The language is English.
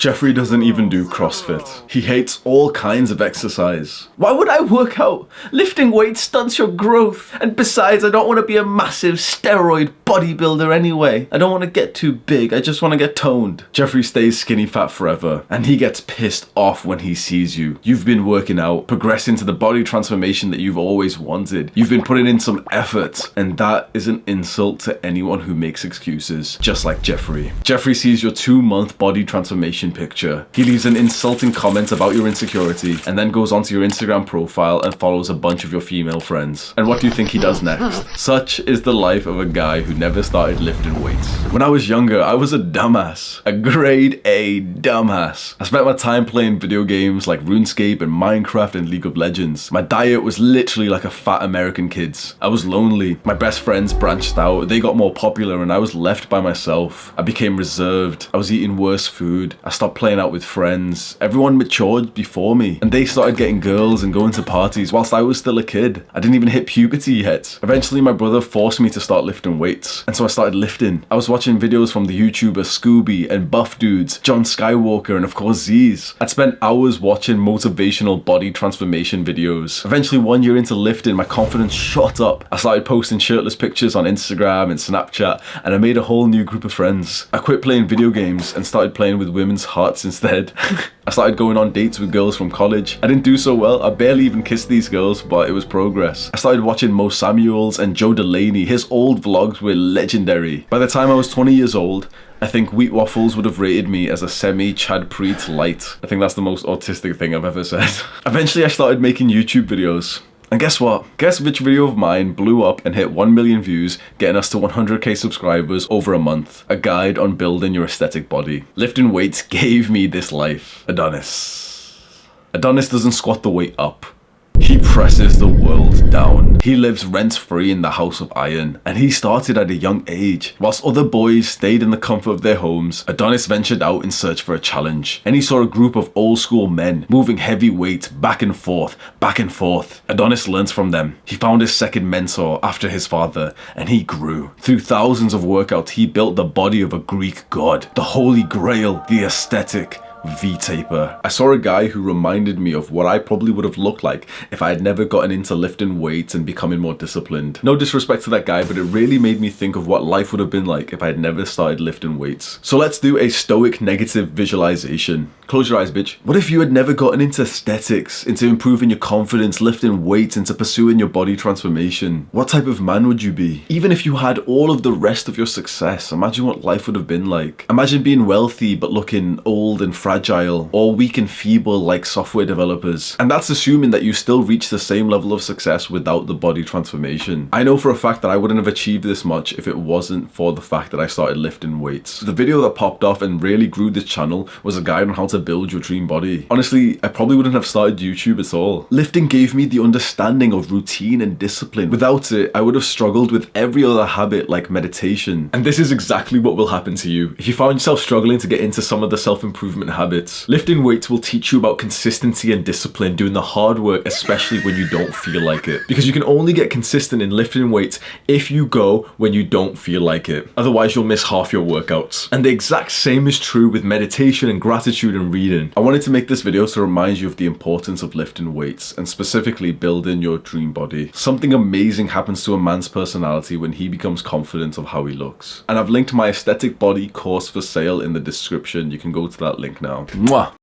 Jeffrey doesn't even do CrossFit. He hates all kinds of exercise. Why would I work out? Lifting weights stunts your growth. And besides, I don't want to be a massive steroid bodybuilder anyway. I don't want to get too big, I just want to get toned. Jeffrey stays skinny fat forever, and he gets pissed off when he sees you. You've been working out, progressing to the body transformation that you've always wanted. You've been putting in some effort, and that is an insult to anyone who makes excuses, just like Jeffrey. Jeffrey sees your 2-month body transformation picture. He leaves an insulting comment about your insecurity, and then goes onto your Instagram profile and follows a bunch of your female friends. And what do you think he does next? Such is the life of a guy who never started lifting weights. When I was younger, I was a dumbass. A grade A dumbass. I spent my time playing video games like RuneScape and Minecraft and League of Legends. My diet was literally like a fat American kid's. I was lonely. My best friends branched out. They got more popular and I was left by myself. I became reserved. I was eating worse food. I stopped playing out with friends. Everyone matured before me and they started getting girls and going to parties whilst I was still a kid. I didn't even hit puberty yet. Eventually my brother forced me to start lifting weights, and so I started lifting. I was watching videos from the YouTuber Scooby and Buff Dudes, John Skywalker, and of course Z's. I'd spent hours watching motivational body transformation videos. Eventually 1 year into lifting, my confidence shot up. I started posting shirtless pictures on Instagram and Snapchat, and I made a whole new group of friends. I quit playing video games and started playing with women's hearts instead. I started going on dates with girls from college. I didn't do so well. I barely even kissed these girls, but it was progress. I started watching Mo Samuels and Joe Delaney. His old vlogs were legendary. By the time I was 20 years old, I think Wheat Waffles would have rated me as a semi-Chad Preet light. I think that's the most autistic thing I've ever said. Eventually I started making YouTube videos. And guess what? Guess which video of mine blew up and hit 1 million views, getting us to 100k subscribers over a month. A guide on building your aesthetic body. Lifting weights gave me this life. Adonis. Adonis doesn't squat the weight up. He presses the world down. He lives rent-free in the House of Iron, and he started at a young age. Whilst other boys stayed in the comfort of their homes, Adonis ventured out in search for a challenge, and he saw a group of old-school men moving heavy weights back and forth, back and forth. Adonis learnt from them. He found his second mentor after his father, and he grew. Through thousands of workouts, he built the body of a Greek god, the Holy Grail, the aesthetic V-taper. I saw a guy who reminded me of what I probably would have looked like if I had never gotten into lifting weights and becoming more disciplined. No disrespect to that guy, but it really made me think of what life would have been like if I had never started lifting weights. So let's do a stoic negative visualization. Close your eyes, bitch. What if you had never gotten into aesthetics, into improving your confidence, lifting weights, into pursuing your body transformation? What type of man would you be? Even if you had all of the rest of your success, imagine what life would have been like. Imagine being wealthy but looking old and fragile, or weak and feeble like software developers. And that's assuming that you still reach the same level of success without the body transformation. I know for a fact that I wouldn't have achieved this much if it wasn't for the fact that I started lifting weights. The video that popped off and really grew this channel was a guide on how to build your dream body. Honestly, I probably wouldn't have started YouTube at all. Lifting gave me the understanding of routine and discipline. Without it, I would have struggled with every other habit like meditation. And this is exactly what will happen to you if you find yourself struggling to get into some of the self-improvement habits. Lifting weights will teach you about consistency and discipline, doing the hard work, especially when you don't feel like it. Because you can only get consistent in lifting weights if you go when you don't feel like it. Otherwise, you'll miss half your workouts. And the exact same is true with meditation and gratitude and reading. I wanted to make this video to remind you of the importance of lifting weights and specifically building your dream body. Something amazing happens to a man's personality when he becomes confident of how he looks. And I've linked my aesthetic body course for sale in the description. You can go to that link now. Mwah!